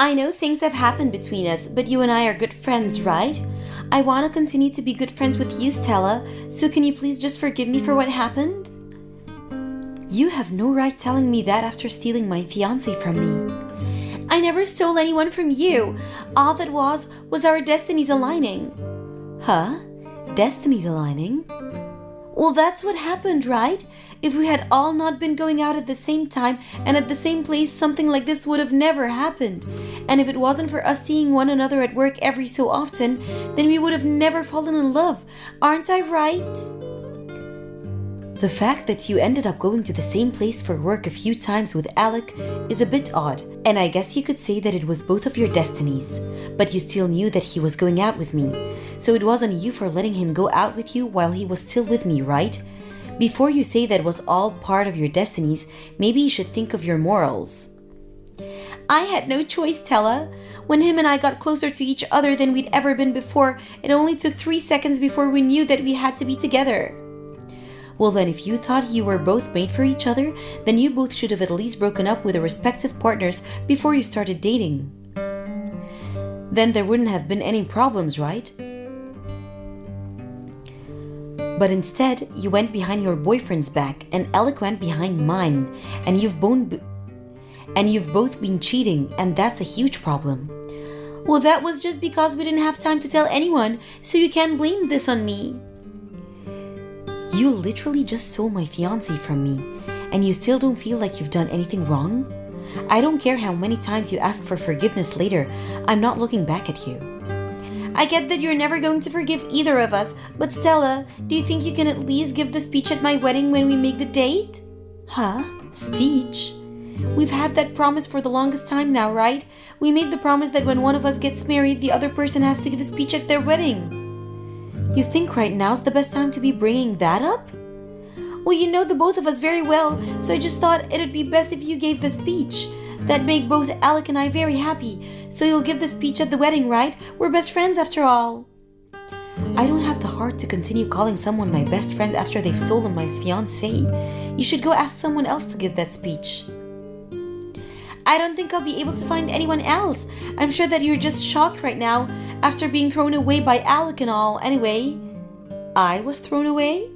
I know things have happened between us, but you and I are good friends, right? I want to continue to be good friends with you, Stella, so can you please just forgive me for what happened? You have no right telling me that after stealing my fiancé from me. I never stole anyone from you. All that was our destinies aligning. Huh? Destinies aligning? Well, that's what happened, right? If we had all not been going out at the same time and at the same place, something like this would have never happened. And if it wasn't for us seeing one another at work every so often, then we would have never fallen in love. Aren't I right? The fact that you ended up going to the same place for work a few times with Alec is a bit odd, and I guess you could say that it was both of your destinies. But you still knew that he was going out with me, so it wasn't you for letting him go out with you while he was still with me, right? Before you say that was all part of your destinies, maybe you should think of your morals. I had no choice, Stella. When him and I got closer to each other than we'd ever been before, it only took 3 seconds before we knew that we had to be together. Well then, if you thought you were both made for each other, then you both should have at least broken up with the respective partners before you started dating. Then there wouldn't have been any problems, right? But instead, you went behind your boyfriend's back and Alec went behind mine, and you've both been cheating, and that's a huge problem. Well, that was just because we didn't have time to tell anyone, so you can't blame this on me. You literally just stole my fiancé from me, and you still don't feel like you've done anything wrong? I don't care how many times you ask for forgiveness later, I'm not looking back at you. I get that you're never going to forgive either of us, but Stella, do you think you can at least give the speech at my wedding when we make the date? Huh? Speech? We've had that promise for the longest time now, right? We made the promise that when one of us gets married, the other person has to give a speech at their wedding. You think right now's the best time to be bringing that up? Well, you know the both of us very well, so I just thought it'd be best if you gave the speech. That'd make both Alec and I very happy. So you'll give the speech at the wedding, right? We're best friends after all. I don't have the heart to continue calling someone my best friend after they've stolen my fiancé. You should go ask someone else to give that speech. I don't think I'll be able to find anyone else. I'm sure that you're just shocked right now after being thrown away by Alec and all. Anyway, I was thrown away?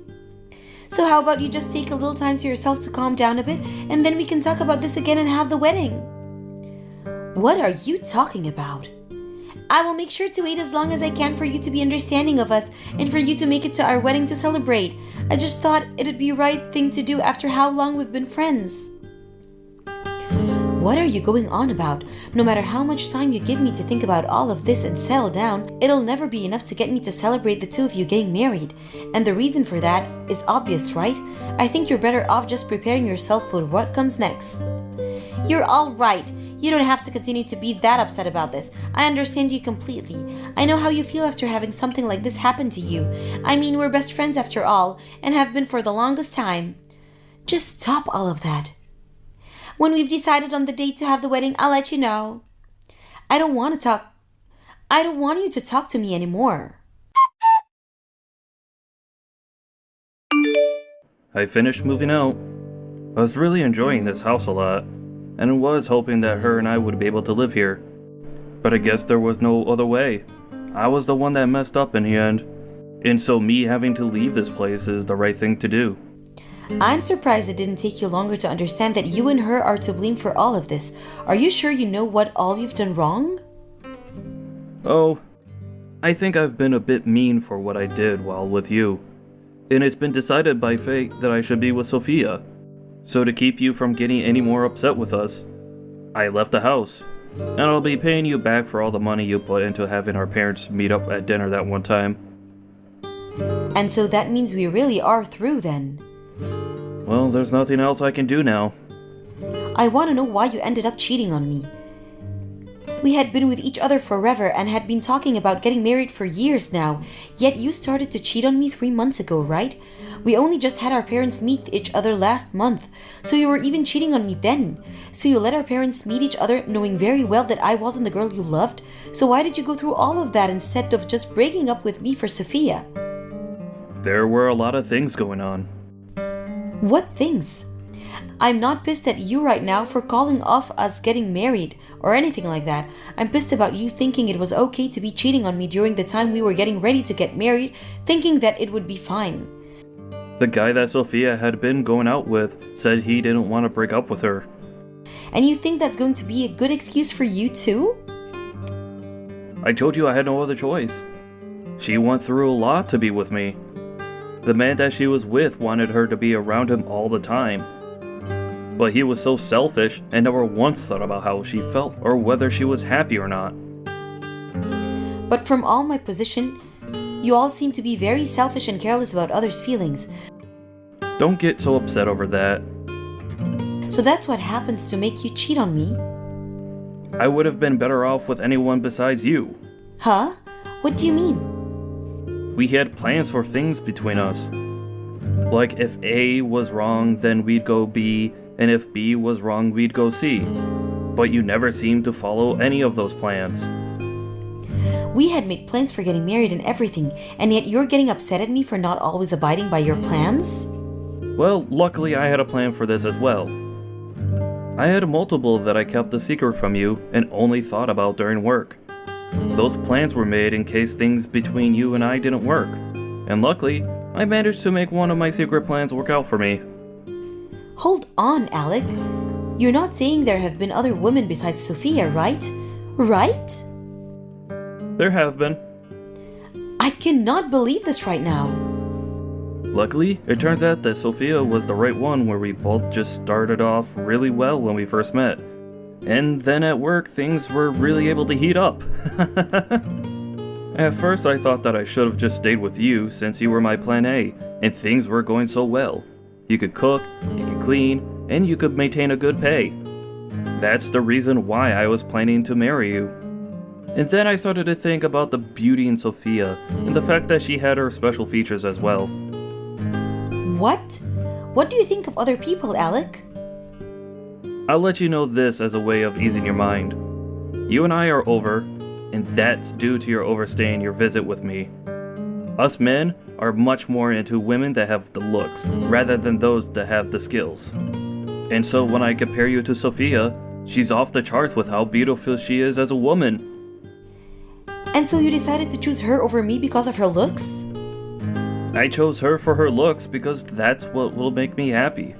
So how about you just take a little time to yourself to calm down a bit, and then we can talk about this again and have the wedding. What are you talking about? I will make sure to wait as long as I can for you to be understanding of us and for you to make it to our wedding to celebrate. I just thought it'd be the right thing to do after how long we've been friends. What are you going on about? No matter how much time you give me to think about all of this and settle down, it'll never be enough to get me to celebrate the two of you getting married. And the reason for that is obvious, right? I think you're better off just preparing yourself for what comes next. You're all right. You don't have to continue to be that upset about this. I understand you completely. I know how you feel after having something like this happen to you. I mean, we're best friends after all, and have been for the longest time. Just stop all of that. When we've decided on the date to have the wedding, I'll let you know. I don't want you to talk to me anymore. I finished moving out. I was really enjoying this house a lot, and was hoping that her and I would be able to live here. But I guess there was no other way. I was the one that messed up in the end. And so me having to leave this place is the right thing to do. I'm surprised it didn't take you longer to understand that you and her are to blame for all of this. Are you sure you know what all you've done wrong? Oh, I think I've been a bit mean for what I did while with you. And it's been decided by fate that I should be with Sophia. So to keep you from getting any more upset with us, I left the house. And I'll be paying you back for all the money you put into having our parents meet up at dinner that one time. And so that means we really are through then. Well, there's nothing else I can do now. I want to know why you ended up cheating on me. We had been with each other forever and had been talking about getting married for years now, yet you started to cheat on me 3 months ago, right? We only just had our parents meet each other last month, so you were even cheating on me then. So you let our parents meet each other knowing very well that I wasn't the girl you loved? So why did you go through all of that instead of just breaking up with me for Sophia? There were a lot of things going on. What things? I'm not pissed at you right now for calling off us getting married or anything like that. I'm pissed about you thinking it was okay to be cheating on me during the time we were getting ready to get married, thinking that it would be fine. The guy that Sophia had been going out with said he didn't want to break up with her. And you think that's going to be a good excuse for you too? I told you I had no other choice. She went through a lot to be with me. The man that she was with wanted her to be around him all the time. But he was so selfish and never once thought about how she felt or whether she was happy or not. But from all my position, you all seem to be very selfish and careless about others' feelings. Don't get so upset over that. So that's what happens to make you cheat on me? I would have been better off with anyone besides you. Huh? What do you mean? We had plans for things between us. Like if A was wrong, then we'd go B, and if B was wrong, we'd go C. But you never seemed to follow any of those plans. We had made plans for getting married and everything, and yet you're getting upset at me for not always abiding by your plans? Well, luckily I had a plan for this as well. I had multiple that I kept a secret from you and only thought about during work. Those plans were made in case things between you and I didn't work. And luckily, I managed to make one of my secret plans work out for me. Hold on, Alec. You're not saying there have been other women besides Sophia, right? Right? There have been. I cannot believe this right now. Luckily, it turns out that Sophia was the right one where we both just started off really well when we first met. And then at work, things were really able to heat up. At first, I thought that I should have just stayed with you since you were my plan A, and things were going so well. You could cook, you could clean, and you could maintain a good pay. That's the reason why I was planning to marry you. And then I started to think about the beauty in Sophia, and the fact that she had her special features as well. What? What do you think of other people, Alec? I'll let you know this as a way of easing your mind. You and I are over, and that's due to your overstaying your visit with me. Us men are much more into women that have the looks, rather than those that have the skills. And so when I compare you to Sophia, she's off the charts with how beautiful she is as a woman. And so you decided to choose her over me because of her looks? I chose her for her looks because that's what will make me happy.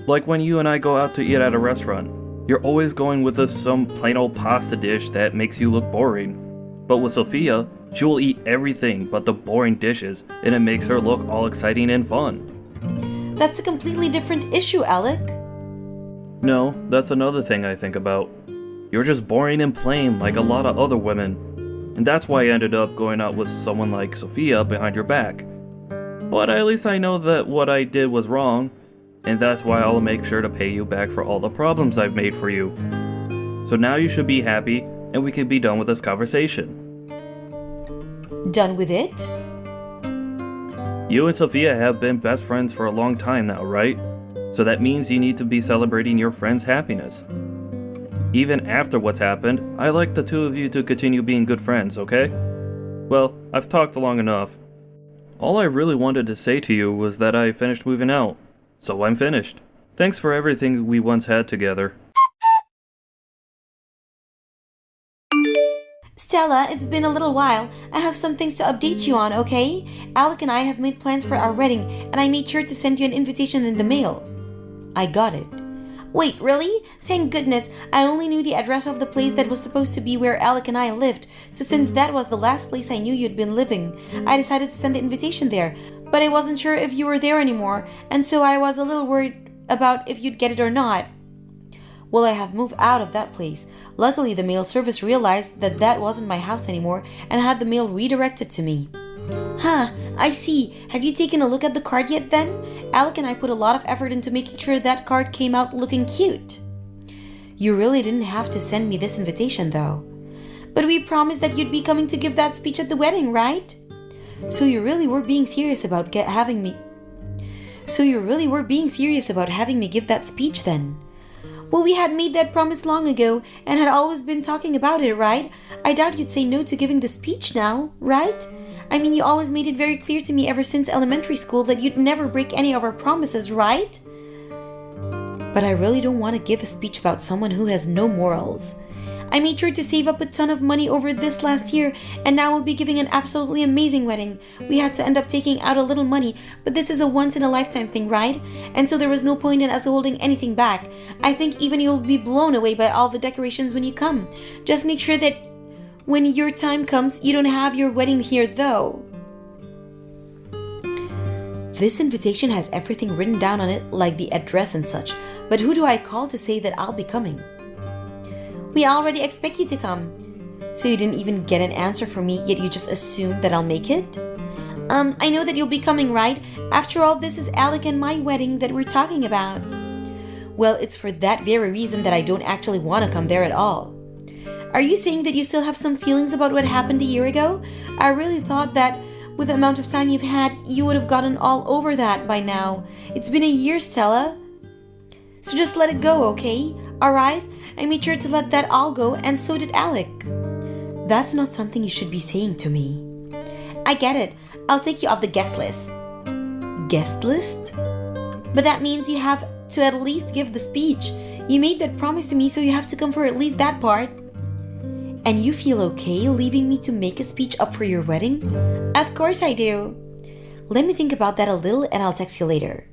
Like when you and I go out to eat at a restaurant, you're always going with us some plain old pasta dish that makes you look boring. But with Sophia, she will eat everything but the boring dishes, and it makes her look all exciting and fun. That's a completely different issue, Alec. No, that's another thing I think about. You're just boring and plain like a lot of other women. And that's why I ended up going out with someone like Sophia behind your back. But at least I know that what I did was wrong, and that's why I'll make sure to pay you back for all the problems I've made for you. So now you should be happy, and we can be done with this conversation. Done with it? You and Sophia have been best friends for a long time now, right? So that means you need to be celebrating your friend's happiness. Even after what's happened, I like the two of you to continue being good friends, okay? Well, I've talked long enough. All I really wanted to say to you was that I finished moving out. So I'm finished. Thanks for everything we once had together. Stella, it's been a little while. I have some things to update you on, okay? Alec and I have made plans for our wedding, and I made sure to send you an invitation in the mail. I got it. Wait, really? Thank goodness. I only knew the address of the place that was supposed to be where Alec and I lived, so since that was the last place I knew you'd been living, I decided to send the invitation there. But I wasn't sure if you were there anymore, and so I was a little worried about if you'd get it or not. Well, I have moved out of that place. Luckily, the mail service realized that that wasn't my house anymore and had the mail redirected to me. Huh, I see. Have you taken a look at the card yet then? Alec and I put a lot of effort into making sure that card came out looking cute. You really didn't have to send me this invitation though. But we promised that you'd be coming to give that speech at the wedding, right? So you really were being serious about having me give that speech then? Well, we had made that promise long ago and had always been talking about it, right? I doubt you'd say no to giving the speech now, right? I mean, you always made it very clear to me ever since elementary school that you'd never break any of our promises, right? but I really don't want to give a speech about someone who has no morals. I made sure to save up a ton of money over this last year, and now we'll be giving an absolutely amazing wedding. We had to end up taking out a little money, but this is a once-in-a-lifetime thing, right? And so there was no point in us holding anything back. I think even you'll be blown away by all the decorations when you come. Just make sure that when your time comes, you don't have your wedding here, though. This invitation has everything written down on it, like the address and such, but who do I call to say that I'll be coming? We already expect you to come. So you didn't even get an answer from me, yet you just assumed that I'll make it? I know that you'll be coming, right? After all, this is Alec and my wedding that we're talking about. Well, it's for that very reason that I don't actually want to come there at all. Are you saying that you still have some feelings about what happened a year ago? I really thought that with the amount of time you've had, you would have gotten all over that by now. It's been a year, Stella. So just let it go, okay? Alright? I made sure to let that all go, and so did Alec. That's not something you should be saying to me. I get it. I'll take you off the guest list. Guest list? But that means you have to at least give the speech. You made that promise to me, so you have to come for at least that part. And you feel okay leaving me to make a speech up for your wedding? Of course I do. Let me think about that a little, and I'll text you later.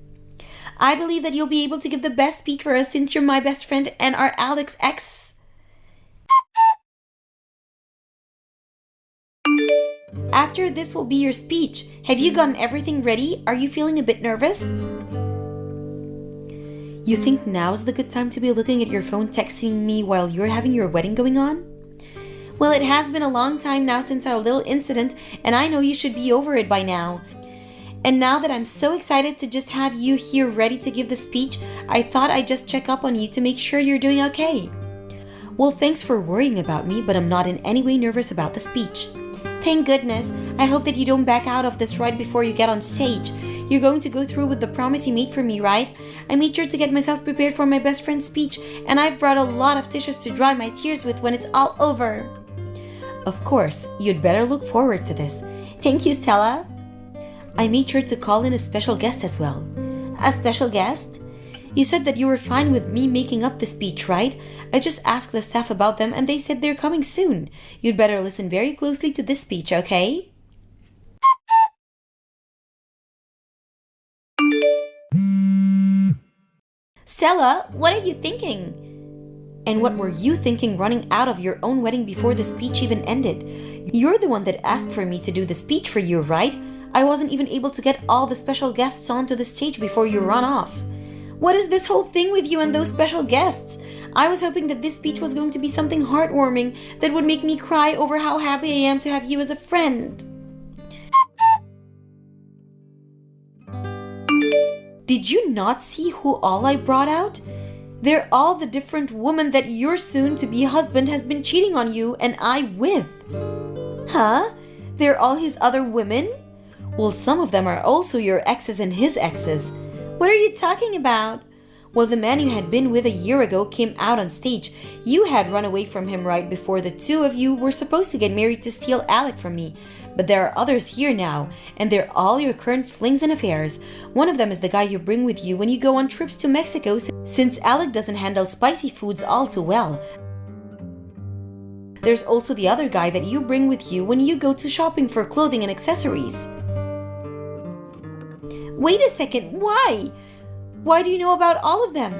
I believe that you'll be able to give the best speech for us since you're my best friend and are Alec's ex. After this will be your speech. Have you gotten everything ready? Are you feeling a bit nervous? You think now's the good time to be looking at your phone texting me while you're having your wedding going on? Well, it has been a long time now since our little incident, and I know you should be over it by now. And now that I'm so excited to just have you here ready to give the speech, I thought I'd just check up on you to make sure you're doing okay. Well, thanks for worrying about me, but I'm not in any way nervous about the speech. Thank goodness. I hope that you don't back out of this right before you get on stage. You're going to go through with the promise you made for me, right? I made sure to get myself prepared for my best friend's speech, and I've brought a lot of tissues to dry my tears with when it's all over. Of course, you'd better look forward to this. Thank you, Stella. I made sure to call in a special guest as well. A special guest? You said that you were fine with me making up the speech, right? I just asked the staff about them and they said they're coming soon. You'd better listen very closely to this speech, okay? Stella, what are you thinking? And what were you thinking running out of your own wedding before the speech even ended? You're the one that asked for me to do the speech for you, right? I wasn't even able to get all the special guests onto the stage before you run off. What is this whole thing with you and those special guests? I was hoping that this speech was going to be something heartwarming that would make me cry over how happy I am to have you as a friend. Did you not see who all I brought out? They're all the different women that your soon-to-be husband has been cheating on you and I with. Huh? They're all his other women? Well, some of them are also your exes and his exes. What are you talking about? Well, the man you had been with a year ago came out on stage. You had run away from him right before the two of you were supposed to get married to steal Alec from me. But there are others here now, and they're all your current flings and affairs. One of them is the guy you bring with you when you go on trips to Mexico, since Alec doesn't handle spicy foods all too well. There's also the other guy that you bring with you when you go to shopping for clothing and accessories. Wait a second, why? Why do you know about all of them?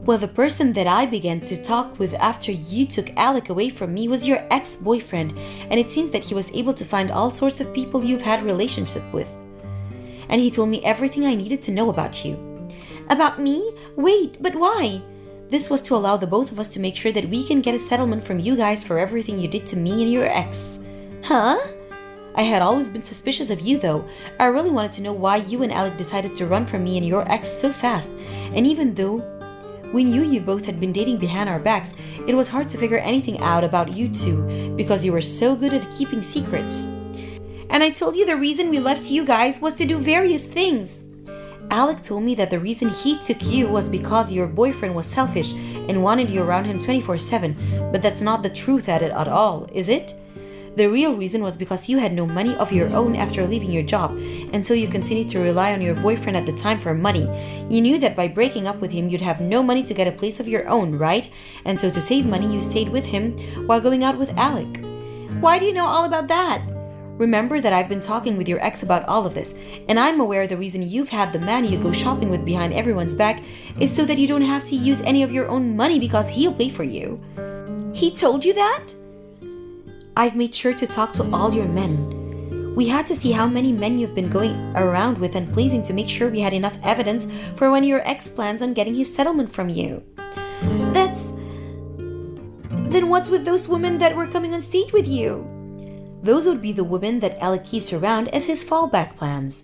Well, the person that I began to talk with after you took Alec away from me was your ex-boyfriend, and it seems that he was able to find all sorts of people you've had relationship with. And he told me everything I needed to know about you. About me? Wait, but why? This was to allow the both of us to make sure that we can get a settlement from you guys for everything you did to me and your ex. Huh? I had always been suspicious of you though. I really wanted to know why you and Alec decided to run from me and your ex so fast. And even though we knew you both had been dating behind our backs, it was hard to figure anything out about you two because you were so good at keeping secrets. And I told you the reason we left you guys was to do various things. Alec told me that the reason he took you was because your boyfriend was selfish and wanted you around him 24/7, but that's not the truth at it at all, is it? The real reason was because you had no money of your own after leaving your job, and so you continued to rely on your boyfriend at the time for money. You knew that by breaking up with him, you'd have no money to get a place of your own, right? And so to save money, you stayed with him while going out with Alec. Why do you know all about that? Remember that I've been talking with your ex about all of this, and I'm aware the reason you've had the man you go shopping with behind everyone's back is so that you don't have to use any of your own money because he'll pay for you. He told you that? I've made sure to talk to all your men. We had to see how many men you've been going around with and pleasing to make sure we had enough evidence for when your ex plans on getting his settlement from you. Then what's with those women that were coming on stage with you? Those would be the women that Alec keeps around as his fallback plans.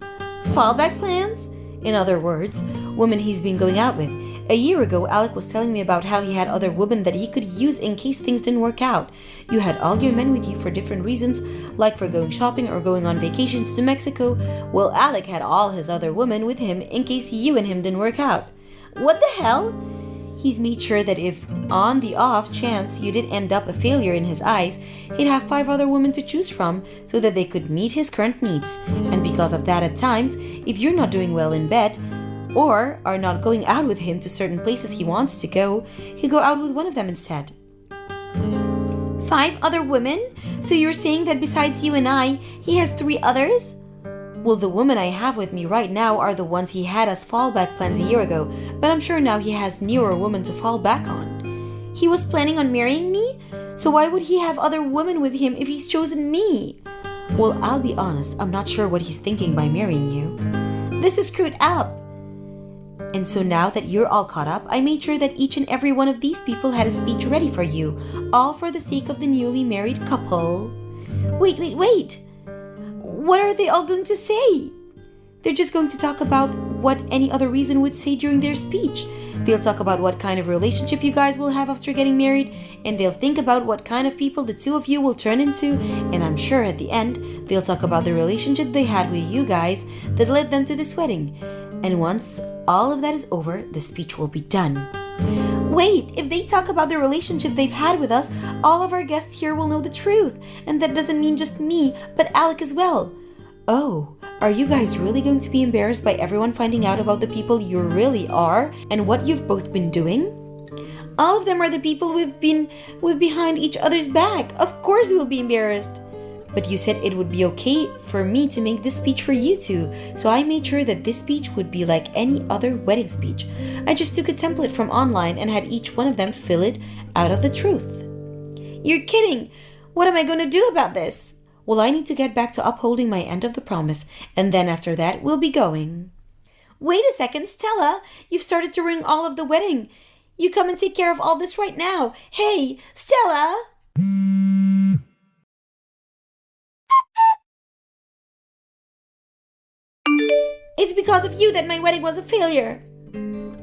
Fallback plans? In other words, women he's been going out with. A year ago, Alec was telling me about how he had other women that he could use in case things didn't work out. You had all your men with you for different reasons, like for going shopping or going on vacations to Mexico. Well, Alec had all his other women with him in case you and him didn't work out. What the hell? He's made sure that if, on the off chance you did end up a failure in his eyes, he'd have 5 other women to choose from so that they could meet his current needs. And because of that, at times, if you're not doing well in bed, or are not going out with him to certain places he wants to go, he'll go out with one of them instead. 5 other women? So you're saying that besides you and I, he has 3 others? Well, the women I have with me right now are the ones he had as fallback plans a year ago, but I'm sure now he has newer women to fall back on. He was planning on marrying me? So why would he have other women with him if he's chosen me? Well, I'll be honest, I'm not sure what he's thinking by marrying you. This is screwed up. And so now that you're all caught up, I made sure that each and every one of these people had a speech ready for you, all for the sake of the newly married couple. Wait! What are they all going to say? They're just going to talk about what any other reason would say during their speech. They'll talk about what kind of relationship you guys will have after getting married, and they'll think about what kind of people the two of you will turn into, and I'm sure at the end, they'll talk about the relationship they had with you guys that led them to this wedding. And once all of that is over, the speech will be done. Wait, if they talk about the relationship they've had with us, all of our guests here will know the truth. And that doesn't mean just me, but Alec as well. Oh, are you guys really going to be embarrassed by everyone finding out about the people you really are and what you've both been doing? All of them are the people we've been with behind each other's back. Of course we'll be embarrassed. But you said it would be okay for me to make this speech for you two, so I made sure that this speech would be like any other wedding speech. I just took a template from online and had each one of them fill it out of the truth. You're kidding! What am I going to do about this? Well, I need to get back to upholding my end of the promise, and then after that, we'll be going. Wait a second, Stella! You've started to ruin all of the wedding. You come and take care of all this right now. Hey, Stella! It's because of you that my wedding was a failure.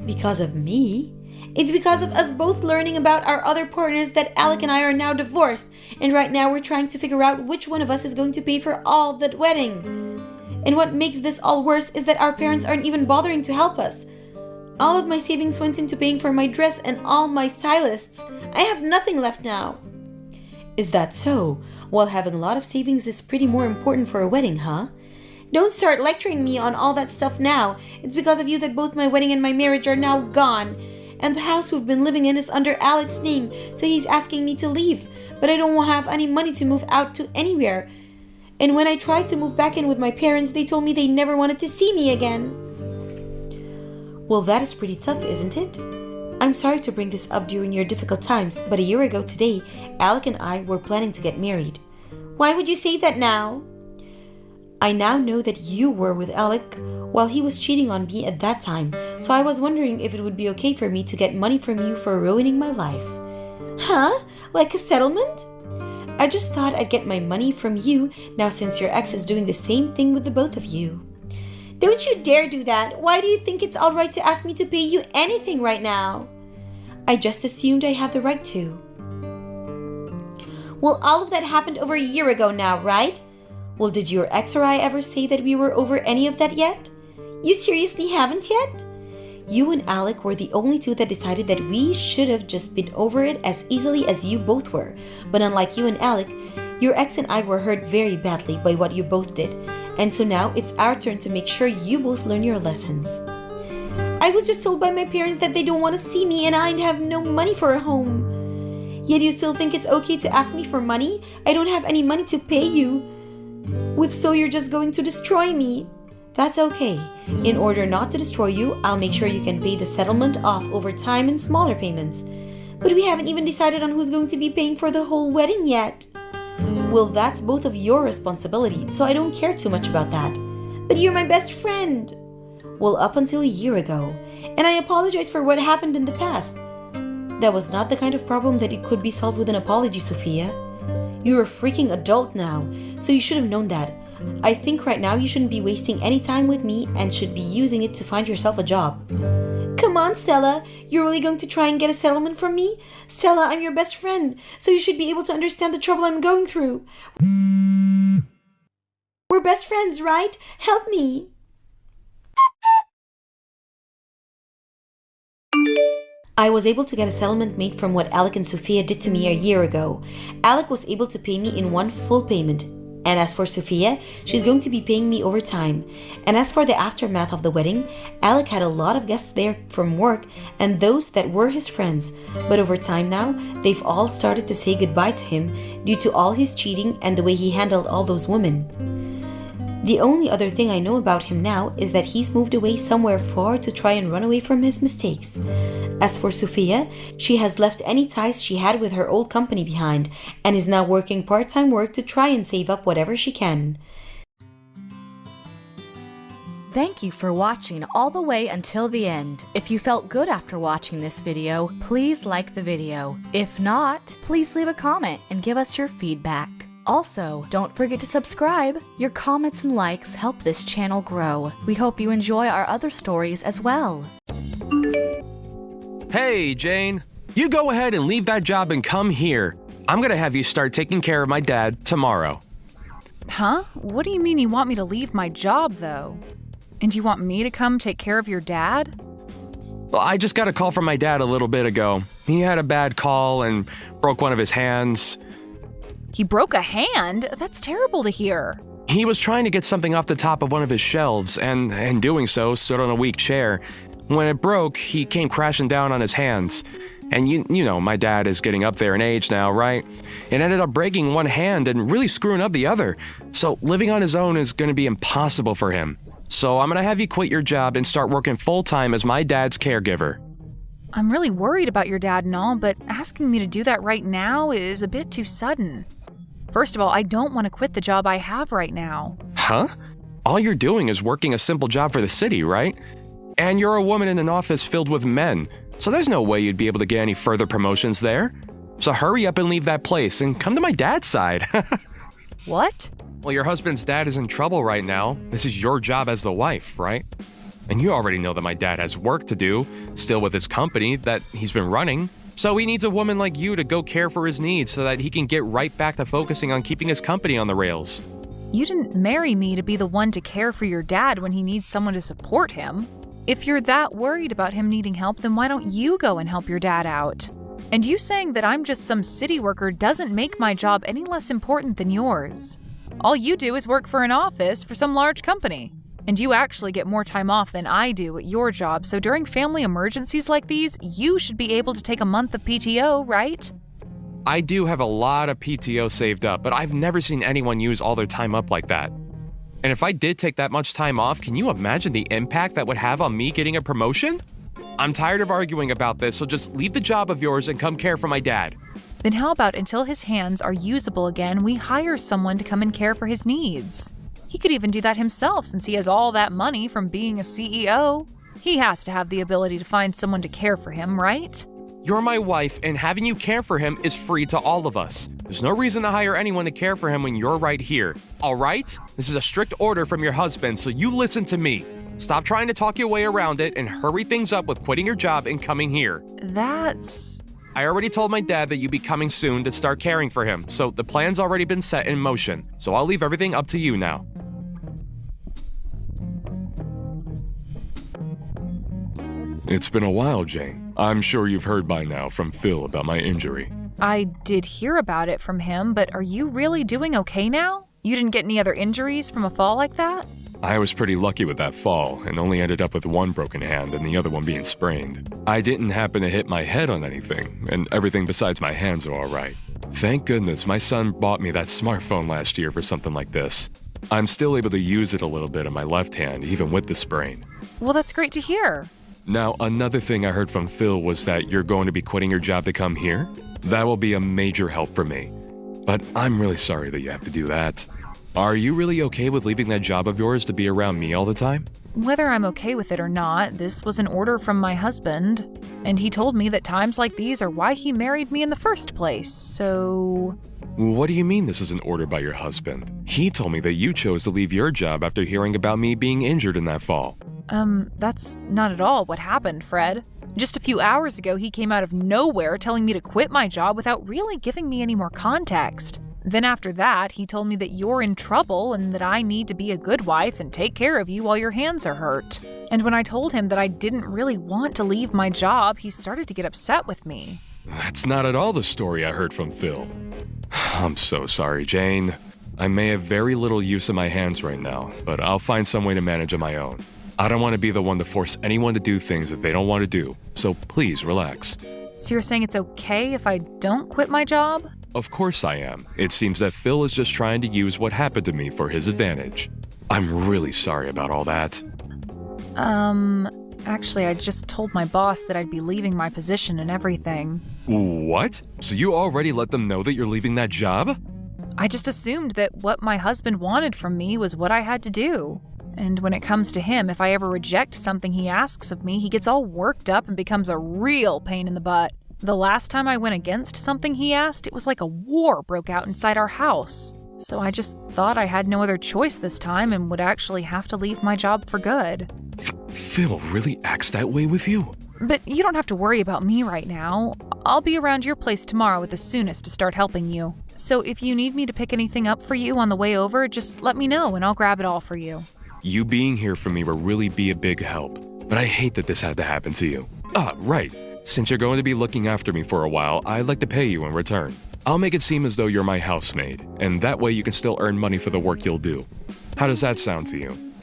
Because of me? It's because of us both learning about our other partners that Alec and I are now divorced, and right now we're trying to figure out which one of us is going to pay for all that wedding. And what makes this all worse is that our parents aren't even bothering to help us. All of my savings went into paying for my dress and all my stylists. I have nothing left now. Is that so? Well, having a lot of savings is pretty more important for a wedding, huh? Don't start lecturing me on all that stuff now. It's because of you that both my wedding and my marriage are now gone. And the house we've been living in is under Alec's name, so he's asking me to leave. But I don't have any money to move out to anywhere. And when I tried to move back in with my parents, they told me they never wanted to see me again. Well, that is pretty tough, isn't it? I'm sorry to bring this up during your difficult times, but a year ago today, Alec and I were planning to get married. Why would you say that now? I now know that you were with Alec while he was cheating on me at that time, so I was wondering if it would be okay for me to get money from you for ruining my life. Huh? Like a settlement? I just thought I'd get my money from you now since your ex is doing the same thing with the both of you. Don't you dare do that! Why do you think it's alright to ask me to pay you anything right now? I just assumed I have the right to. Well, all of that happened over a year ago now, right? Well, did your ex or I ever say that we were over any of that yet? You seriously haven't yet? You and Alec were the only two that decided that we should have just been over it as easily as you both were. But unlike you and Alec, Your ex and I were hurt very badly by what you both did, and so now it's our turn to make sure you both learn your lessons. I was just told by my parents that they don't want to see me and I'd have no money for a home. Yet you still think it's okay to ask me for money? I don't have any money to pay you. If so, you're just going to destroy me. That's okay. In order not to destroy you, I'll make sure you can pay the settlement off over time in smaller payments. But we haven't even decided on who's going to be paying for the whole wedding yet. Well, that's both of your responsibility, so I don't care too much about that. But you're my best friend. Well, up until a year ago. And I apologize for what happened in the past. That was not the kind of problem that it could be solved with an apology, Sophia. You're a freaking adult now, so you should have known that. I think right now you shouldn't be wasting any time with me and should be using it to find yourself a job. Come on, Stella. You're really going to try and get a settlement from me? Stella, I'm your best friend, so you should be able to understand the trouble I'm going through. We're best friends, right? Help me. I was able to get a settlement made from what Alec and Sophia did to me a year ago. Alec was able to pay me in one full payment. And as for Sophia, she's going to be paying me over time. And as for the aftermath of the wedding, Alec had a lot of guests there from work and those that were his friends. But over time now, they've all started to say goodbye to him due to all his cheating and the way he handled all those women. The only other thing I know about him now is that he's moved away somewhere far to try and run away from his mistakes. As for Sophia, she has left any ties she had with her old company behind and is now working part-time work to try and save up whatever she can. Thank you for watching all the way until the end. If you felt good after watching this video, please like the video. If not, please leave a comment and give us your feedback. Also, don't forget to subscribe. Your comments and likes help this channel grow. We hope you enjoy our other stories as well. Hey, Jane. You go ahead and leave that job and come here. I'm gonna have you start taking care of my dad tomorrow. Huh? What do you mean you want me to leave my job, though? And you want me to come take care of your dad? Well, I just got a call from my dad a little bit ago. He had a bad call and broke one of his hands. He broke a hand? That's terrible to hear. He was trying to get something off the top of one of his shelves, and in doing so, stood on a weak chair. When it broke, he came crashing down on his hands. And you know, my dad is getting up there in age now, right? It ended up breaking one hand and really screwing up the other. So living on his own is going to be impossible for him. So I'm going to have you quit your job and start working full-time as my dad's caregiver. I'm really worried about your dad and all, but asking me to do that right now is a bit too sudden. First of all, I don't want to quit the job I have right now. Huh? All you're doing is working a simple job for the city, right? And you're a woman in an office filled with men, so there's no way you'd be able to get any further promotions there. So hurry up and leave that place and come to my dad's side. What? Well, your husband's dad is in trouble right now. This is your job as the wife, right? And you already know that my dad has work to do, still with his company that he's been running. So he needs a woman like you to go care for his needs so that he can get right back to focusing on keeping his company on the rails. You didn't marry me to be the one to care for your dad when he needs someone to support him. If you're that worried about him needing help, then why don't you go and help your dad out? And you saying that I'm just some city worker doesn't make my job any less important than yours. All you do is work for an office for some large company. And you actually get more time off than I do at your job, so during family emergencies like these, you should be able to take a month of PTO, right? I do have a lot of PTO saved up, but I've never seen anyone use all their time up like that. And if I did take that much time off, can you imagine the impact that would have on me getting a promotion? I'm tired of arguing about this, so just leave the job of yours and come care for my dad. Then how about until his hands are usable again, we hire someone to come and care for his needs? He could even do that himself since he has all that money from being a CEO. He has to have the ability to find someone to care for him, right? You're my wife, and having you care for him is free to all of us. There's no reason to hire anyone to care for him when you're right here. All right? This is a strict order from your husband, so you listen to me. Stop trying to talk your way around it and hurry things up with quitting your job and coming here. I already told my dad that you'd be coming soon to start caring for him, so the plan's already been set in motion. So I'll leave everything up to you now. It's been a while, Jane. I'm sure you've heard by now from Phil about my injury. I did hear about it from him, but are you really doing okay now? You didn't get any other injuries from a fall like that? I was pretty lucky with that fall and only ended up with one broken hand and the other one being sprained. I didn't happen to hit my head on anything, and everything besides my hands are alright. Thank goodness my son bought me that smartphone last year for something like this. I'm still able to use it a little bit on my left hand, even with the sprain. Well, that's great to hear. Now, another thing I heard from Phil was that you're going to be quitting your job to come here? That will be a major help for me. But I'm really sorry that you have to do that. Are you really okay with leaving that job of yours to be around me all the time? Whether I'm okay with it or not, this was an order from my husband, and he told me that times like these are why he married me in the first place, so... What do you mean this is an order by your husband? He told me that you chose to leave your job after hearing about me being injured in that fall. That's not at all what happened, Fred. Just a few hours ago, he came out of nowhere telling me to quit my job without really giving me any more context. Then after that, he told me that you're in trouble and that I need to be a good wife and take care of you while your hands are hurt. And when I told him that I didn't really want to leave my job, he started to get upset with me. That's not at all the story I heard from Phil. I'm so sorry, Jane. I may have very little use of my hands right now, but I'll find some way to manage on my own. I don't want to be the one to force anyone to do things that they don't want to do, so please relax. So you're saying it's okay if I don't quit my job? Of course I am. It seems that Phil is just trying to use what happened to me for his advantage. I'm really sorry about all that. Actually, I just told my boss that I'd be leaving my position and everything. What? So you already let them know that you're leaving that job? I just assumed that what my husband wanted from me was what I had to do. And when it comes to him, if I ever reject something he asks of me, he gets all worked up and becomes a real pain in the butt. The last time I went against something he asked, it was like a war broke out inside our house. So I just thought I had no other choice this time and would actually have to leave my job for good. Phil really acts that way with you? But you don't have to worry about me right now. I'll be around your place tomorrow at the soonest to start helping you. So if you need me to pick anything up for you on the way over, just let me know and I'll grab it all for you. You being here for me will really be a big help. But I hate that this had to happen to you. Right. Since you're going to be looking after me for a while, I'd like to pay you in return. I'll make it seem as though you're my housemaid, and that way you can still earn money for the work you'll do. How does that sound to you?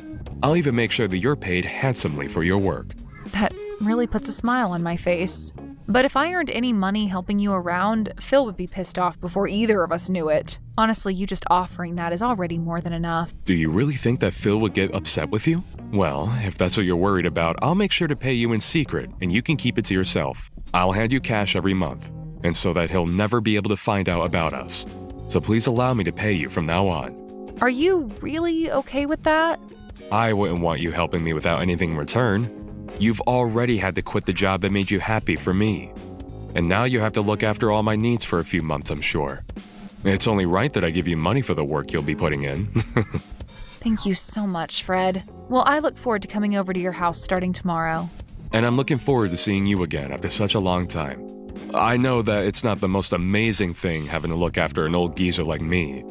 I'll even make sure that you're paid handsomely for your work. That really puts a smile on my face. But if I earned any money helping you around, Phil would be pissed off before either of us knew it. Honestly, you just offering that is already more than enough. Do you really think that Phil would get upset with you? Well, if that's what you're worried about, I'll make sure to pay you in secret, and you can keep it to yourself. I'll hand you cash every month, and so that he'll never be able to find out about us. So please allow me to pay you from now on. Are you really okay with that? I wouldn't want you helping me without anything in return. You've already had to quit the job that made you happy for me. And now you have to look after all my needs for a few months, I'm sure. It's only right that I give you money for the work you'll be putting in. Thank you so much, Fred. Well, I look forward to coming over to your house starting tomorrow. And I'm looking forward to seeing you again after such a long time. I know that it's not the most amazing thing having to look after an old geezer like me,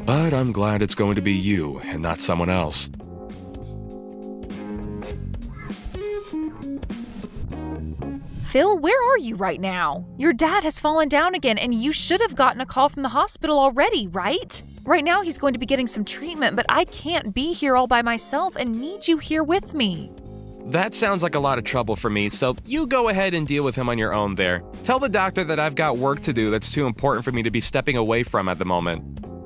but I'm glad it's going to be you and not someone else. Phil, where are you right now? Your dad has fallen down again, and you should have gotten a call from the hospital already, right? Right now he's going to be getting some treatment, but I can't be here all by myself and need you here with me. That sounds like a lot of trouble for me, so you go ahead and deal with him on your own there. Tell the doctor that I've got work to do that's too important for me to be stepping away from at the moment.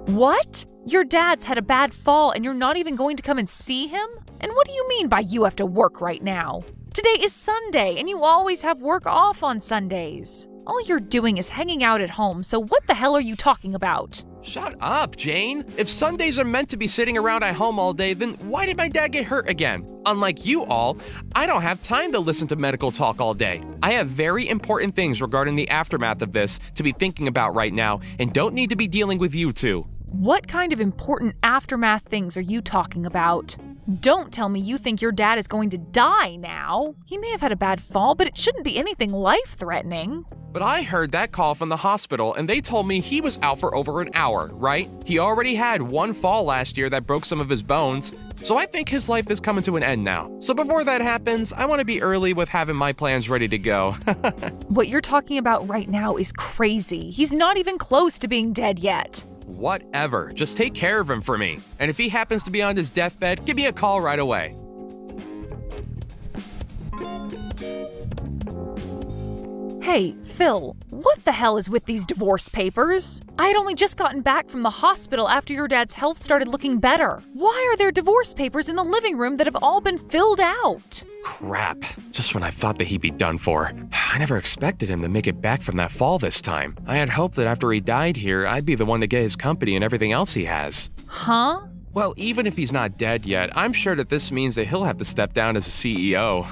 What? Your dad's had a bad fall and you're not even going to come and see him? And what do you mean by you have to work right now? Today is Sunday and you always have work off on Sundays. All you're doing is hanging out at home, so what the hell are you talking about? Shut up, Jane. If Sundays are meant to be sitting around at home all day, then why did my dad get hurt again? Unlike you all, I don't have time to listen to medical talk all day. I have very important things regarding the aftermath of this to be thinking about right now and don't need to be dealing with you two. What kind of important aftermath things are you talking about? Don't tell me you think your dad is going to die now. He may have had a bad fall, but it shouldn't be anything life-threatening. But I heard that call from the hospital and they told me he was out for over an hour, right? He already had one fall last year that broke some of his bones, so I think his life is coming to an end now. So before that happens, I want to be early with having my plans ready to go. What you're talking about right now is crazy. He's not even close to being dead yet. Whatever, just take care of him for me. And if he happens to be on his deathbed, give me a call right away. Hey, Phil, what the hell is with these divorce papers? I had only just gotten back from the hospital after your dad's health started looking better. Why are there divorce papers in the living room that have all been filled out? Crap, just when I thought that he'd be done for. I never expected him to make it back from that fall this time. I had hoped that after he died here, I'd be the one to get his company and everything else he has. Huh? Well, even if he's not dead yet, I'm sure that this means that he'll have to step down as a CEO.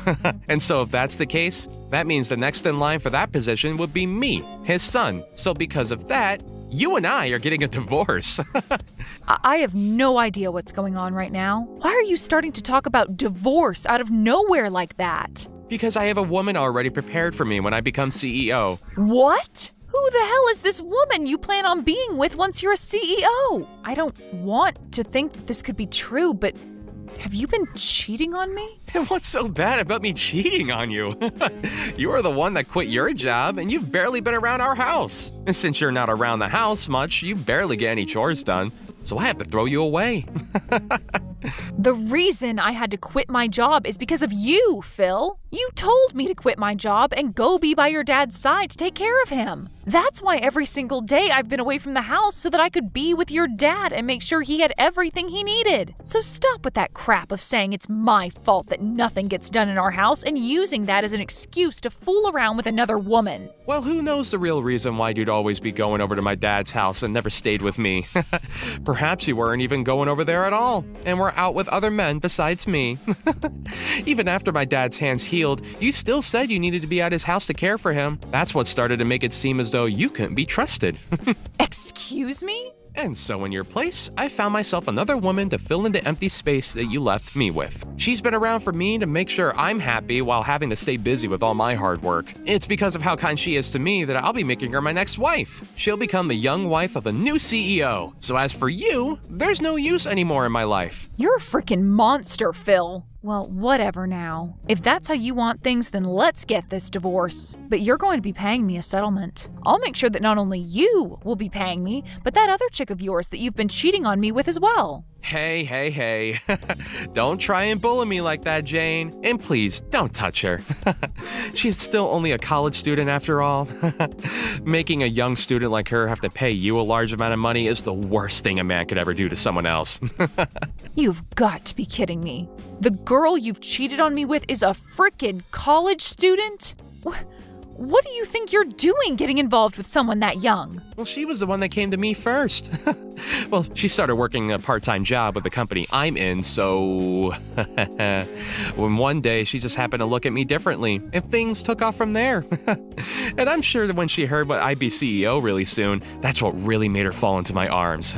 And so if that's the case, that means the next in line for that position would be me, his son. So because of that, you and I are getting a divorce. I have no idea what's going on right now. Why are you starting to talk about divorce out of nowhere like that? Because I have a woman already prepared for me when I become CEO. What? Who the hell is this woman you plan on being with once you're a CEO? I don't want to think that this could be true, but have you been cheating on me? And what's so bad about me cheating on you? You are the one that quit your job, and you've barely been around our house. And since you're not around the house much, you barely get any chores done. So I have to throw you away. The reason I had to quit my job is because of you, Phil. You told me to quit my job and go be by your dad's side to take care of him. That's why every single day I've been away from the house so that I could be with your dad and make sure he had everything he needed. So stop with that crap of saying it's my fault that nothing gets done in our house and using that as an excuse to fool around with another woman. Well, who knows the real reason why you'd always be going over to my dad's house and never stayed with me? Perhaps you weren't even going over there at all, and were out with other men besides me. Even after my dad's hands healed, you still said you needed to be at his house to care for him. That's what started to make it seem as though you couldn't be trusted. Excuse me? And so in your place, I found myself another woman to fill in the empty space that you left me with. She's been around for me to make sure I'm happy while having to stay busy with all my hard work. It's because of how kind she is to me that I'll be making her my next wife. She'll become the young wife of the new CEO. So as for you, there's no use anymore in my life. You're a freaking monster, Phil. Well, whatever now. If that's how you want things, then let's get this divorce. But you're going to be paying me a settlement. I'll make sure that not only you will be paying me, but that other chick of yours that you've been cheating on me with as well. Hey. Don't try and bully me like that, Jane. And please, don't touch her. She's still only a college student after all. Making a young student like her have to pay you a large amount of money is the worst thing a man could ever do to someone else. You've got to be kidding me. The girl you've cheated on me with is a frickin' college student? What do you think you're doing getting involved with someone that young? Well, she was the one that came to me first. Well, she started working a part-time job with the company I'm in, so... when one day she just happened to look at me differently, and things took off from there. And I'm sure that when she heard what I'd be CEO really soon, that's what really made her fall into my arms.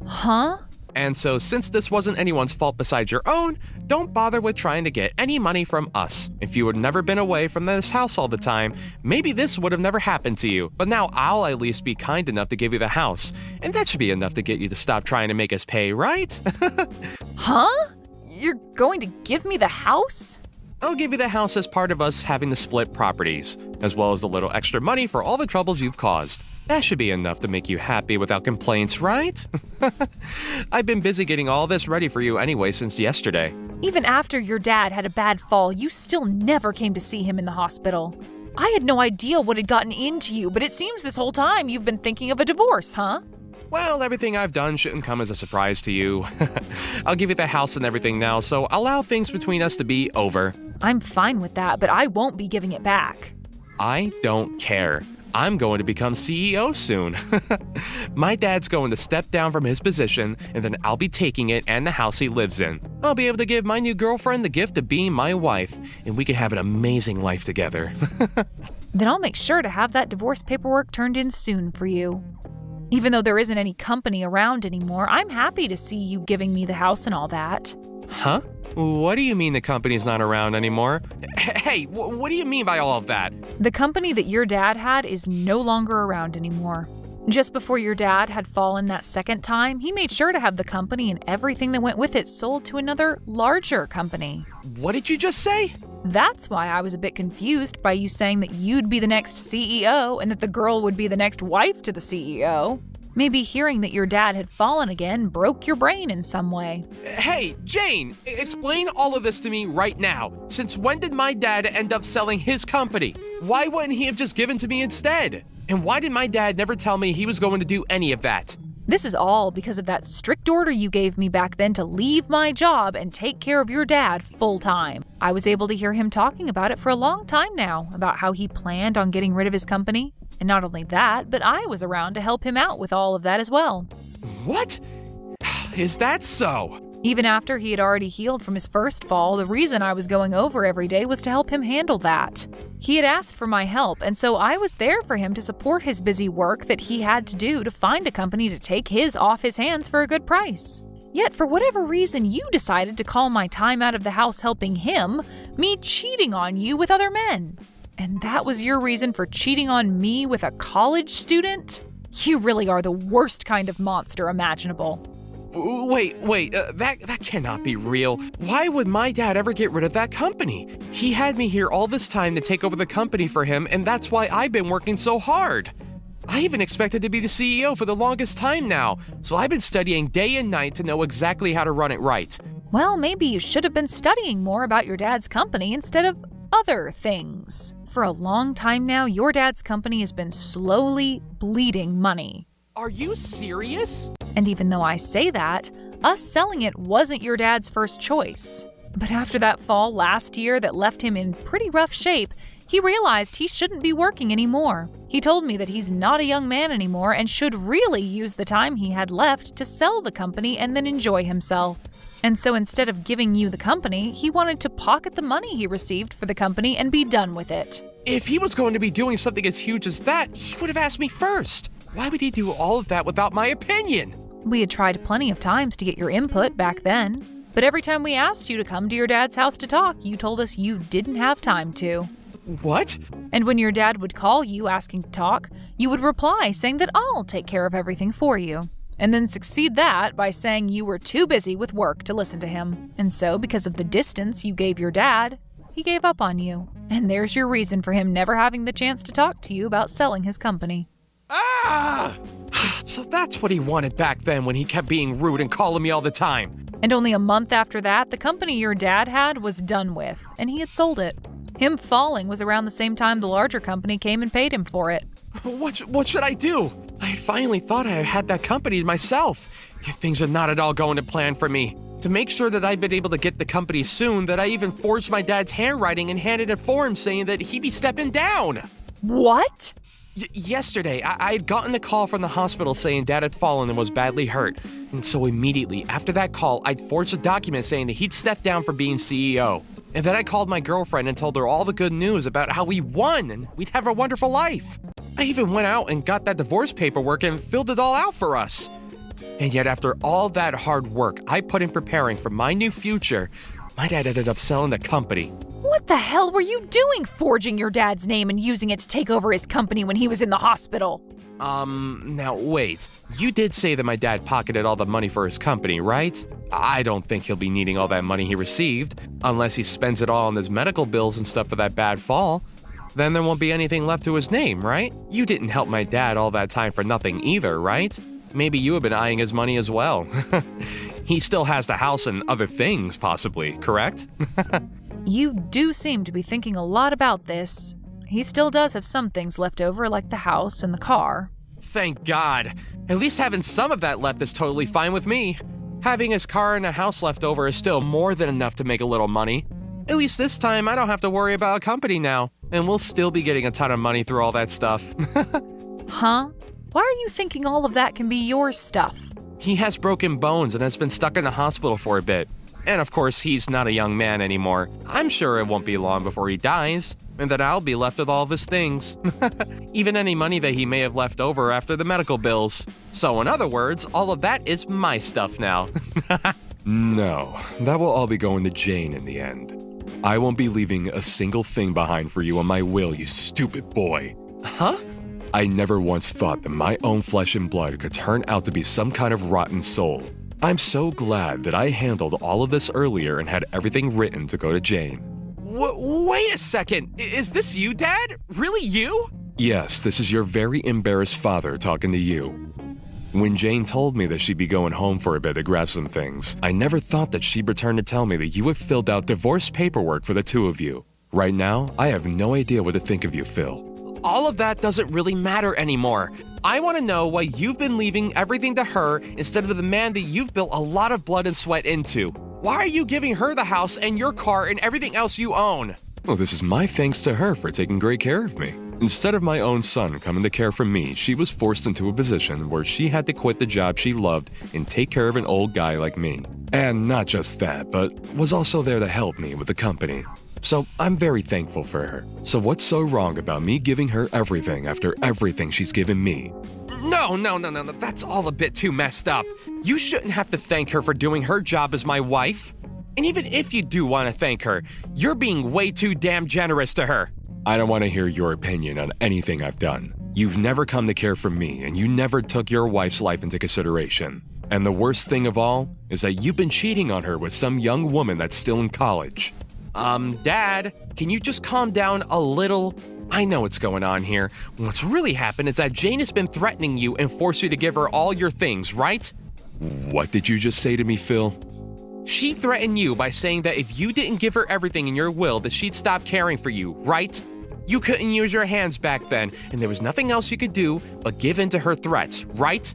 Huh? And so since this wasn't anyone's fault besides your own, don't bother with trying to get any money from us. If you had never been away from this house all the time, maybe this would have never happened to you. But now I'll at least be kind enough to give you the house. And that should be enough to get you to stop trying to make us pay, right? Huh? You're going to give me the house? I'll give you the house as part of us having to split properties, as well as a little extra money for all the troubles you've caused. That should be enough to make you happy without complaints, right? I've been busy getting all this ready for you anyway since yesterday. Even after your dad had a bad fall, you still never came to see him in the hospital. I had no idea what had gotten into you, but it seems this whole time you've been thinking of a divorce, huh? Well, everything I've done shouldn't come as a surprise to you. I'll give you the house and everything now, so allow things between us to be over. I'm fine with that, but I won't be giving it back. I don't care. I'm going to become CEO soon. My dad's going to step down from his position, and then I'll be taking it and the house he lives in. I'll be able to give my new girlfriend the gift of being my wife, and we can have an amazing life together. Then I'll make sure to have that divorce paperwork turned in soon for you. Even though there isn't any company around anymore, I'm happy to see you giving me the house and all that. Huh? What do you mean the company's not around anymore? Hey, what do you mean by all of that? The company that your dad had is no longer around anymore. Just before your dad had fallen that second time, he made sure to have the company and everything that went with it sold to another, larger company. What did you just say? That's why I was a bit confused by you saying that you'd be the next CEO and that the girl would be the next wife to the CEO. Maybe hearing that your dad had fallen again broke your brain in some way. Hey, Jane, explain all of this to me right now. Since when did my dad end up selling his company? Why wouldn't he have just given to me instead? And why did my dad never tell me he was going to do any of that? This is all because of that strict order you gave me back then to leave my job and take care of your dad full time. I was able to hear him talking about it for a long time now, about how he planned on getting rid of his company. And not only that, but I was around to help him out with all of that as well. What? Is that so? Even after he had already healed from his first fall, the reason I was going over every day was to help him handle that. He had asked for my help, and so I was there for him to support his busy work that he had to do to find a company to take his off his hands for a good price. Yet, for whatever reason, you decided to call my time out of the house helping him me cheating on you with other men. And that was your reason for cheating on me with a college student? You really are the worst kind of monster imaginable. Wait, that cannot be real. Why would my dad ever get rid of that company? He had me here all this time to take over the company for him, and that's why I've been working so hard. I even expected to be the CEO for the longest time now, so I've been studying day and night to know exactly how to run it right. Well, maybe you should have been studying more about your dad's company instead of other things. For a long time now, your dad's company has been slowly bleeding money. Are you serious? And even though I say that, us selling it wasn't your dad's first choice. But after that fall last year that left him in pretty rough shape, he realized he shouldn't be working anymore. He told me that he's not a young man anymore and should really use the time he had left to sell the company and then enjoy himself. And so instead of giving you the company, he wanted to pocket the money he received for the company and be done with it. If he was going to be doing something as huge as that, he would have asked me first. Why would he do all of that without my opinion? We had tried plenty of times to get your input back then, but every time we asked you to come to your dad's house to talk, you told us you didn't have time to. What? And when your dad would call you asking to talk, you would reply saying that I'll take care of everything for you. And then succeed that by saying you were too busy with work to listen to him. And so, because of the distance you gave your dad, he gave up on you. And there's your reason for him never having the chance to talk to you about selling his company. Ah! So that's what he wanted back then when he kept being rude and calling me all the time. And only a month after that, the company your dad had was done with, and he had sold it. Him falling was around the same time the larger company came and paid him for it. What should I do? I had finally thought I had that company myself. Yet things are not at all going to plan for me. To make sure that I'd been able to get the company soon, that I even forged my dad's handwriting and handed it for him saying that he'd be stepping down. What? Yesterday, I had gotten a call from the hospital saying Dad had fallen and was badly hurt. And so immediately after that call, I'd forged a document saying that he'd step down from being CEO. And then I called my girlfriend and told her all the good news about how we won and we'd have a wonderful life. I even went out and got that divorce paperwork and filled it all out for us. And yet after all that hard work I put in preparing for my new future, my dad ended up selling the company. What the hell were you doing forging your dad's name and using it to take over his company when he was in the hospital? Now wait. You did say that my dad pocketed all the money for his company, right? I don't think he'll be needing all that money he received, unless he spends it all on his medical bills and stuff for that bad fall. Then there won't be anything left to his name, right? You didn't help my dad all that time for nothing either, right? Maybe you have been eyeing his money as well. He still has the house and other things, possibly, correct? You do seem to be thinking a lot about this. He still does have some things left over, like the house and the car. Thank God. At least having some of that left is totally fine with me. Having his car and a house left over is still more than enough to make a little money. At least this time I don't have to worry about a company now, and we'll still be getting a ton of money through all that stuff. Huh? Why are you thinking all of that can be your stuff? He has broken bones and has been stuck in the hospital for a bit. And of course, he's not a young man anymore. I'm sure it won't be long before he dies, and that I'll be left with all of his things. Even any money that he may have left over after the medical bills. So in other words, all of that is my stuff now. No, that will all be going to Jane in the end. I won't be leaving a single thing behind for you on my will, you stupid boy. Huh? I never once thought that my own flesh and blood could turn out to be some kind of rotten soul. I'm so glad that I handled all of this earlier and had everything written to go to Jane. Wait a second. Is this you, Dad? Really you? Yes, this is your very embarrassed father talking to you. When Jane told me that she'd be going home for a bit to grab some things, I never thought that she'd return to tell me that you had filled out divorce paperwork for the two of you. Right now, I have no idea what to think of you, Phil. All of that doesn't really matter anymore. I want to know why you've been leaving everything to her instead of the man that you've built a lot of blood and sweat into. Why are you giving her the house and your car and everything else you own? Well, this is my thanks to her for taking great care of me. Instead of my own son coming to care for me, she was forced into a position where she had to quit the job she loved and take care of an old guy like me. And not just that, but was also there to help me with the company. So I'm very thankful for her. So what's so wrong about me giving her everything after everything she's given me? No, that's all a bit too messed up. You shouldn't have to thank her for doing her job as my wife. And even if you do want to thank her, you're being way too damn generous to her. I don't want to hear your opinion on anything I've done. You've never come to care for me, and you never took your wife's life into consideration. And the worst thing of all is that you've been cheating on her with some young woman that's still in college. Dad, can you just calm down a little? I know what's going on here. What's really happened is that Jane has been threatening you and forced you to give her all your things, right? What did you just say to me, Phil? She threatened you by saying that if you didn't give her everything in your will, that she'd stop caring for you, right? You couldn't use your hands back then, and there was nothing else you could do but give in to her threats, right?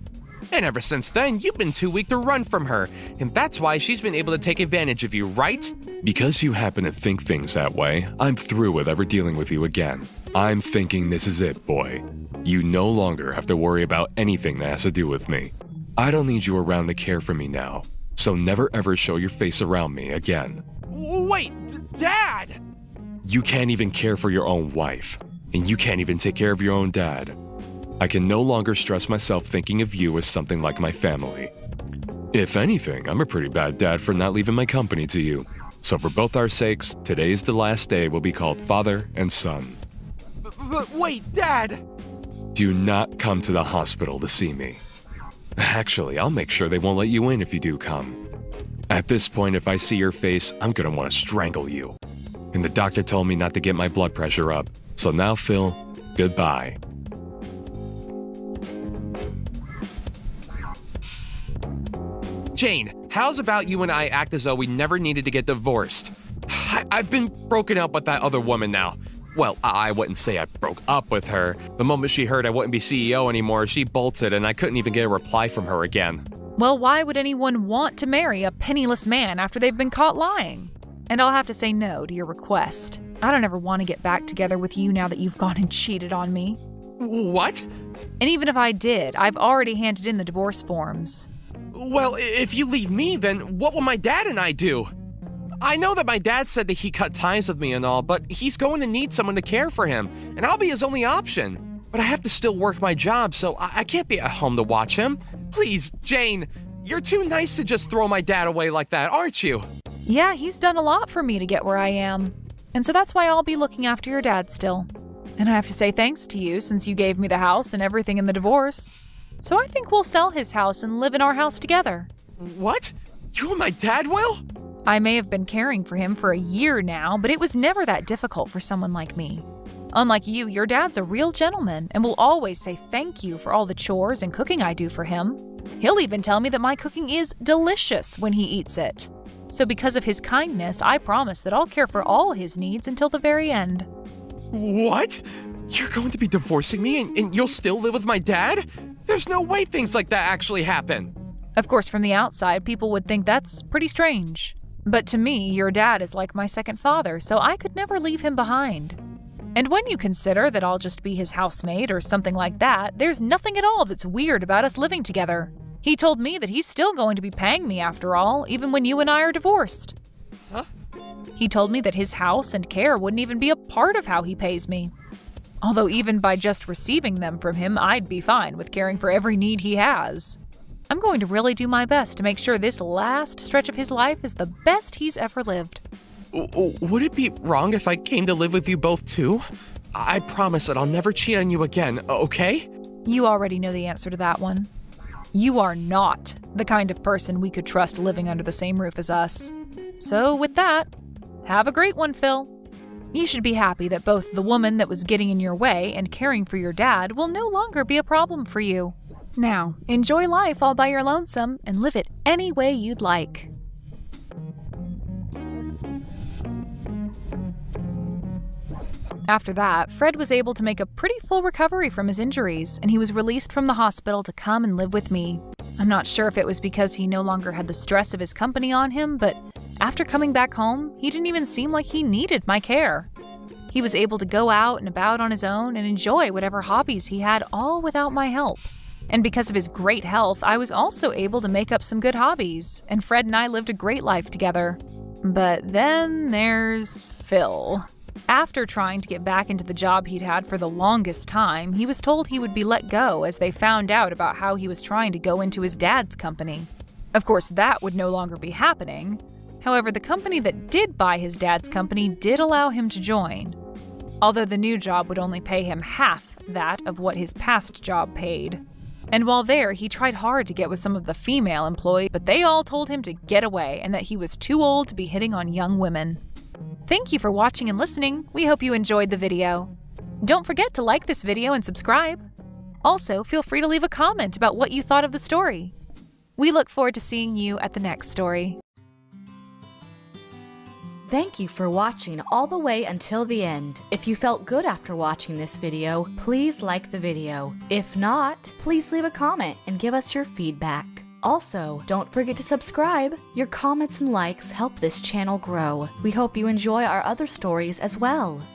And ever since then, you've been too weak to run from her, and that's why she's been able to take advantage of you, right? Because you happen to think things that way, I'm through with ever dealing with you again. I'm thinking this is it, boy. You no longer have to worry about anything that has to do with me. I don't need you around to care for me now, so never ever show your face around me again. Wait, Dad! You can't even care for your own wife, and you can't even take care of your own dad. I can no longer stress myself thinking of you as something like my family. If anything, I'm a pretty bad dad for not leaving my company to you. So for both our sakes, today's the last day we'll be called father and son. But wait, Dad! Do not come to the hospital to see me. Actually, I'll make sure they won't let you in if you do come. At this point, if I see your face, I'm gonna want to strangle you. And the doctor told me not to get my blood pressure up. So now, Phil, goodbye. Jane, how's about you and I act as though we never needed to get divorced? I've been broken up with that other woman now. Well, I wouldn't say I broke up with her. The moment she heard I wouldn't be CEO anymore, she bolted and I couldn't even get a reply from her again. Well, why would anyone want to marry a penniless man after they've been caught lying? And I'll have to say no to your request. I don't ever want to get back together with you now that you've gone and cheated on me. What? And even if I did, I've already handed in the divorce forms. Well, if you leave me, then what will my dad and I do? I know that my dad said that he cut ties with me and all, but he's going to need someone to care for him, and I'll be his only option. But I have to still work my job, so I can't be at home to watch him. Please, Jane, you're too nice to just throw my dad away like that, aren't you? Yeah, he's done a lot for me to get where I am. And so that's why I'll be looking after your dad still. And I have to say thanks to you since you gave me the house and everything in the divorce. So I think we'll sell his house and live in our house together. What? You and my dad will? I may have been caring for him for a year now, but it was never that difficult for someone like me. Unlike you, your dad's a real gentleman and will always say thank you for all the chores and cooking I do for him. He'll even tell me that my cooking is delicious when he eats it. So because of his kindness, I promise that I'll care for all his needs until the very end. What? You're going to be divorcing me and you'll still live with my dad? There's no way things like that actually happen. Of course, from the outside, people would think that's pretty strange. But to me, your dad is like my second father, so I could never leave him behind. And when you consider that I'll just be his housemate or something like that, there's nothing at all that's weird about us living together. He told me that he's still going to be paying me after all, even when you and I are divorced. Huh? He told me that his house and care wouldn't even be a part of how he pays me. Although even by just receiving them from him, I'd be fine with caring for every need he has. I'm going to really do my best to make sure this last stretch of his life is the best he's ever lived. Would it be wrong if I came to live with you both too? I promise that I'll never cheat on you again, okay? You already know the answer to that one. You are not the kind of person we could trust living under the same roof as us. So with that, have a great one, Phil. You should be happy that both the woman that was getting in your way and caring for your dad will no longer be a problem for you. Now, enjoy life all by your lonesome and live it any way you'd like. After that, Fred was able to make a pretty full recovery from his injuries, and he was released from the hospital to come and live with me. I'm not sure if it was because he no longer had the stress of his company on him, but after coming back home, he didn't even seem like he needed my care. He was able to go out and about on his own and enjoy whatever hobbies he had, all without my help. And because of his great health, I was also able to make up some good hobbies, and Fred and I lived a great life together. But then there's Phil. After trying to get back into the job he'd had for the longest time, he was told he would be let go as they found out about how he was trying to go into his dad's company. Of course, that would no longer be happening. However, the company that did buy his dad's company did allow him to join, although the new job would only pay him half that of what his past job paid. And while there, he tried hard to get with some of the female employees, but they all told him to get away and that he was too old to be hitting on young women. Thank you for watching and listening. We hope you enjoyed the video. Don't forget to like this video and subscribe. Also, feel free to leave a comment about what you thought of the story. We look forward to seeing you at the next story. Thank you for watching all the way until the end. If you felt good after watching this video, please like the video. If not, please leave a comment and give us your feedback. Also, don't forget to subscribe. Your comments and likes help this channel grow. We hope you enjoy our other stories as well.